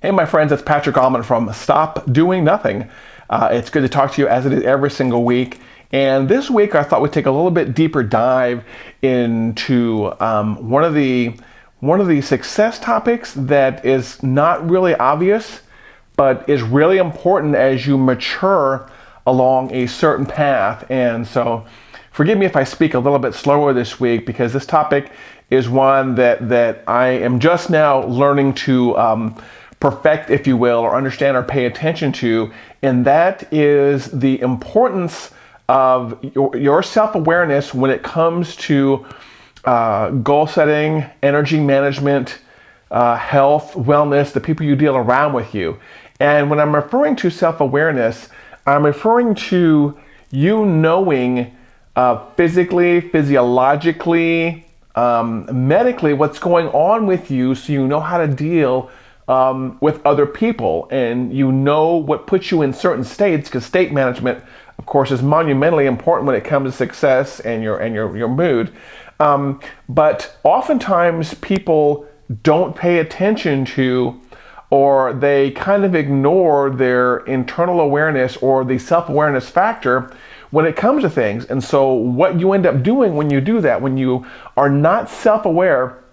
Hey, my friends, it's Patrick Allman from Stop Doing Nothing. It's good to talk to you as it is every single week. And this week, I thought we'd take a little bit deeper dive into one of the success topics that is not really obvious, but is really important as you mature along a certain path. And so, forgive me if I speak a little bit slower this week because this topic is one that I am just now learning to perfect, if you will, or understand or pay attention to, and that is the importance of your self-awareness when it comes to goal setting, energy management, health, wellness, the people you deal around with you. And when I'm referring to self-awareness, I'm referring to you knowing physically, physiologically, medically what's going on with you, so you know how to deal with other people, and you know what puts you in certain states, because state management, of course, is monumentally important when it comes to success and your mood. But oftentimes people don't pay attention to, or they kind of ignore their internal awareness or the self-awareness factor when it comes to things. And so what you end up doing when you do that, when you are not self-aware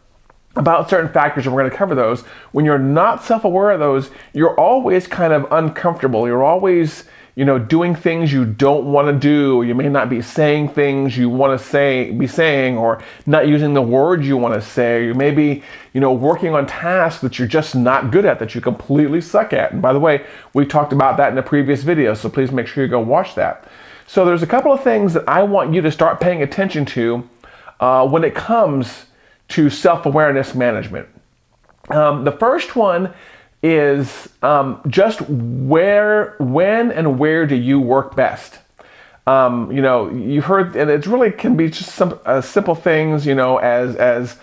about certain factors, and we're going to cover those, when you're not self-aware of those, you're always kind of uncomfortable. You're always, doing things you don't want to do. You may not be saying things you want to be saying, or not using the words you want to say. You may be, working on tasks that you're just not good at, that you completely suck at. And by the way, we talked about that in a previous video, so please make sure you go watch that. So there's a couple of things that I want you to start paying attention to when it comes to self-awareness management. The first one is just when and where do you work best? You've heard, and it really can be just some simple things, as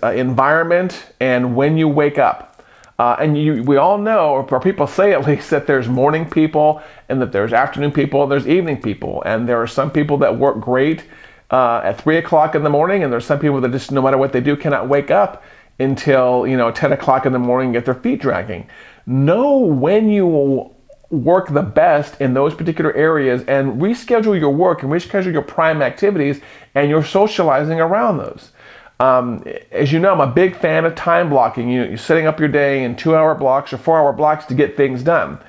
environment and when you wake up. We all know, or people say at least, that there's morning people and that there's afternoon people and there's evening people. And there are some people that work great at 3 o'clock in the morning, and there's some people that just, no matter what they do, cannot wake up until 10 o'clock in the morning and get their feet dragging. Know when you will work the best in those particular areas, and reschedule your work and reschedule your prime activities and your socializing around those. As you know, I'm a big fan of time blocking. You're setting up your day in 2-hour blocks or 4-hour blocks to get things done.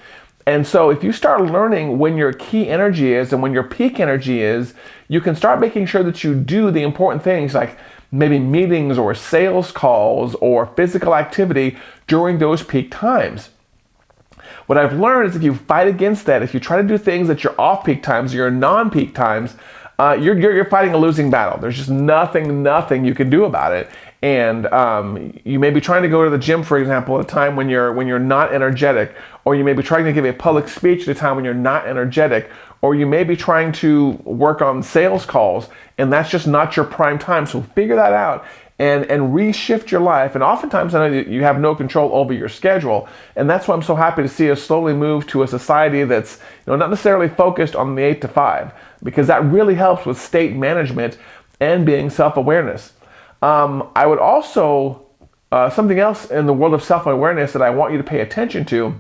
And so if you start learning when your key energy is and when your peak energy is, you can start making sure that you do the important things like maybe meetings or sales calls or physical activity during those peak times. What I've learned is if you fight against that, if you try to do things at your off-peak times or your non-peak times, you're fighting a losing battle. There's just nothing you can do about it. And you may be trying to go to the gym, for example, at a time when you're not energetic, or you may be trying to give a public speech at a time when you're not energetic, or you may be trying to work on sales calls, and that's just not your prime time. So figure that out and reshift your life. And oftentimes I know you have no control over your schedule, and that's why I'm so happy to see us slowly move to a society that's not necessarily focused on the 8 to 5, because that really helps with state management and being self-awareness. I would also, something else in the world of self-awareness that I want you to pay attention to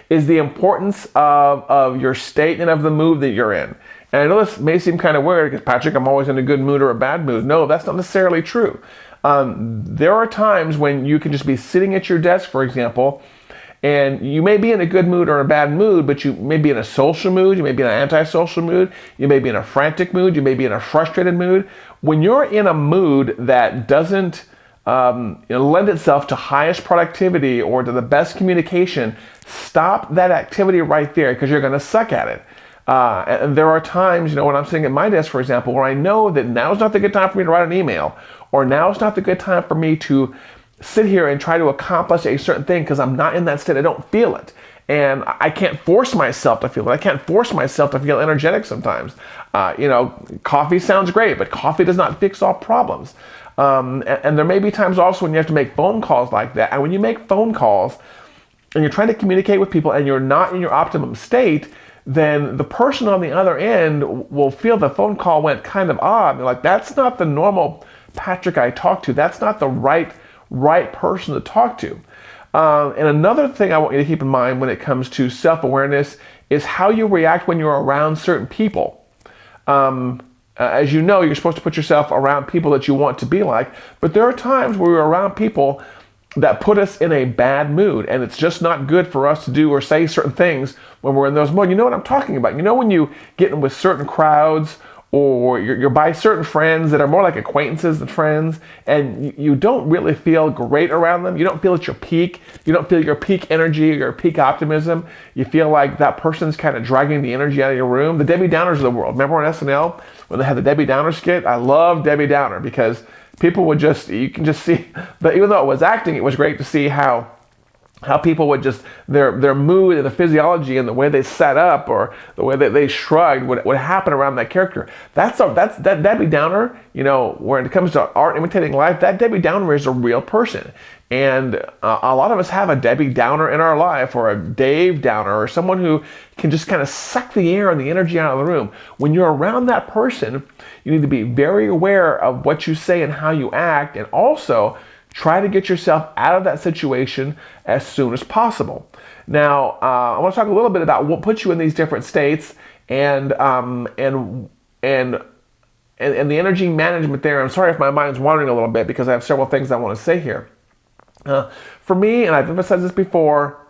is the importance of your state and of the mood that you're in. And I know this may seem kind of weird because, Patrick, I'm always in a good mood or a bad mood. No, that's not necessarily true. There are times when you can just be sitting at your desk, for example, and you may be in a good mood or a bad mood, but you may be in a social mood, you may be in an antisocial mood, you may be in a frantic mood, you may be in a frustrated mood. When you're in a mood that doesn't lend itself to highest productivity or to the best communication, stop that activity right there, because you're going to suck at it. And there are times, when I'm sitting at my desk, for example, where I know that now's not the good time for me to write an email, or now's not the good time for me to sit here and try to accomplish a certain thing because I'm not in that state. I don't feel it. And I can't force myself to feel it. I can't force myself to feel energetic sometimes. Coffee sounds great, but coffee does not fix all problems. And there may be times also when you have to make phone calls like that. And when you make phone calls and you're trying to communicate with people and you're not in your optimum state, then the person on the other end will feel the phone call went kind of odd. They're like, that's not the normal Patrick I talked to. That's not the right right person to talk to. And another thing I want you to keep in mind when it comes to self-awareness is how you react when you're around certain people. As you know, you're supposed to put yourself around people that you want to be like, but there are times where we're around people that put us in a bad mood, and it's just not good for us to do or say certain things when we're in those moods. You know what I'm talking about. You know when you get in with certain crowds, or you're by certain friends that are more like acquaintances than friends, and you don't really feel great around them. You don't feel at your peak. You don't feel your peak energy or your peak optimism. You feel like that person's kind of dragging the energy out of your room. The Debbie Downers of the world. Remember on SNL when they had the Debbie Downer skit? I love Debbie Downer because people would you can just see that even though it was acting, it was great to see how people would just, their mood and the physiology and the way they sat up or the way that they shrugged would happen around that character. That's that Debbie Downer, when it comes to art imitating life, that Debbie Downer is a real person. And a lot of us have a Debbie Downer in our life, or a Dave Downer, or someone who can just kind of suck the air and the energy out of the room. When you're around that person, you need to be very aware of what you say and how you act, and also try to get yourself out of that situation as soon as possible. Now, I want to talk a little bit about what puts you in these different states and the energy management there. I'm sorry if my mind's wandering a little bit because I have several things I want to say here. For me, and I've emphasized this before,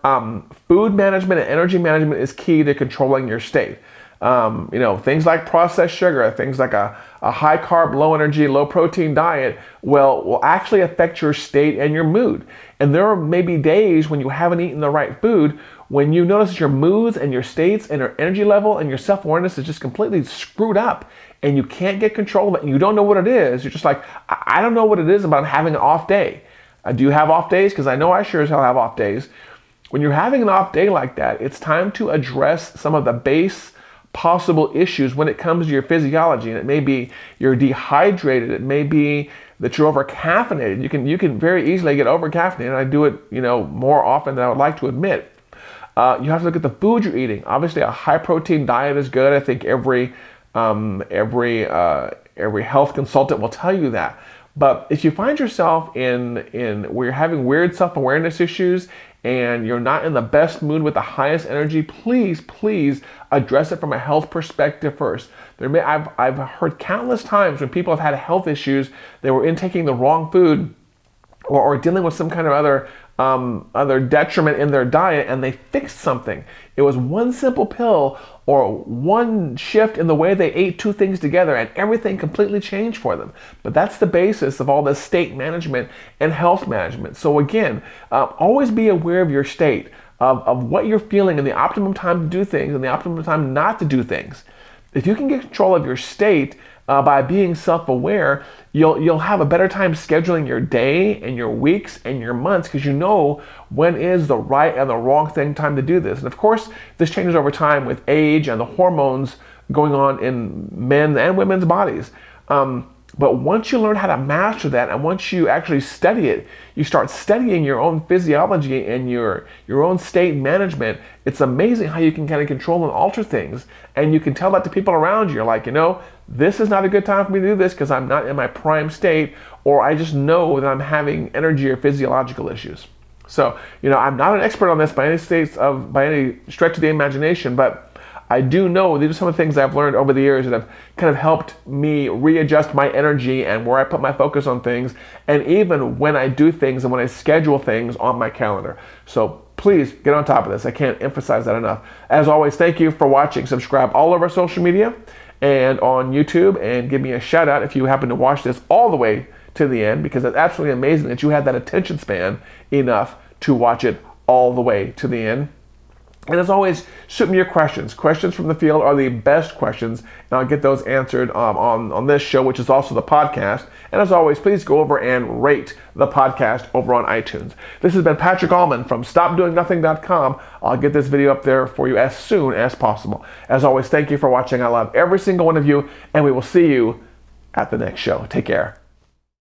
food management and energy management is key to controlling your state. Things like processed sugar, things like a high carb, low energy, low protein diet will actually affect your state and your mood. And there are maybe days when you haven't eaten the right food, when you notice your moods and your states and your energy level and your self-awareness is just completely screwed up and you can't get control of it and you don't know what it is. You're just like, I don't know what it is about having an off day. Do you have off days? Because I know I sure as hell have off days. When you're having an off day like that, it's time to address some of the base possible issues when it comes to your physiology. And it may be you're dehydrated. It may be that you're over caffeinated. You can very easily get over caffeinated. I do it, more often than I would like to admit. You have to look at the food you're eating. Obviously, a high protein diet is good. I think every health consultant will tell you that. But if you find yourself in where you're having weird self-awareness issues and you're not in the best mood with the highest energy, please address it from a health perspective first. I've heard countless times when people have had health issues, they were intaking the wrong food or dealing with some kind of other detriment in their diet, and they fixed something. It was one simple pill or one shift in the way they ate two things together, and everything completely changed for them. But that's the basis of all this state management and health management. So again, always be aware of your state, of what you're feeling and the optimum time to do things and the optimum time not to do things. If you can get control of your state by being self-aware, you'll have a better time scheduling your day and your weeks and your months, because you know when is the right and the wrong time to do this. And of course, this changes over time with age and the hormones going on in men and women's bodies. But once you learn how to master that, and once you actually study it, you start studying your own physiology and your own state management. It's amazing how you can kind of control and alter things. And you can tell that to people around you. You're like, this is not a good time for me to do this because I'm not in my prime state, or I just know that I'm having energy or physiological issues. So, I'm not an expert on this by any stretch of the imagination, but I do know these are some of the things I've learned over the years that have kind of helped me readjust my energy and where I put my focus on things, and even when I do things and when I schedule things on my calendar. So please get on top of this. I can't emphasize that enough. As always, thank you for watching. Subscribe all over social media and on YouTube, and give me a shout out if you happen to watch this all the way to the end, because it's absolutely amazing that you had that attention span enough to watch it all the way to the end. And as always, shoot me your questions. Questions from the field are the best questions, and I'll get those answered on this show, which is also the podcast. And as always, please go over and rate the podcast over on iTunes. This has been Patrick Allman from StopDoingNothing.com. I'll get this video up there for you as soon as possible. As always, thank you for watching. I love every single one of you, and we will see you at the next show. Take care.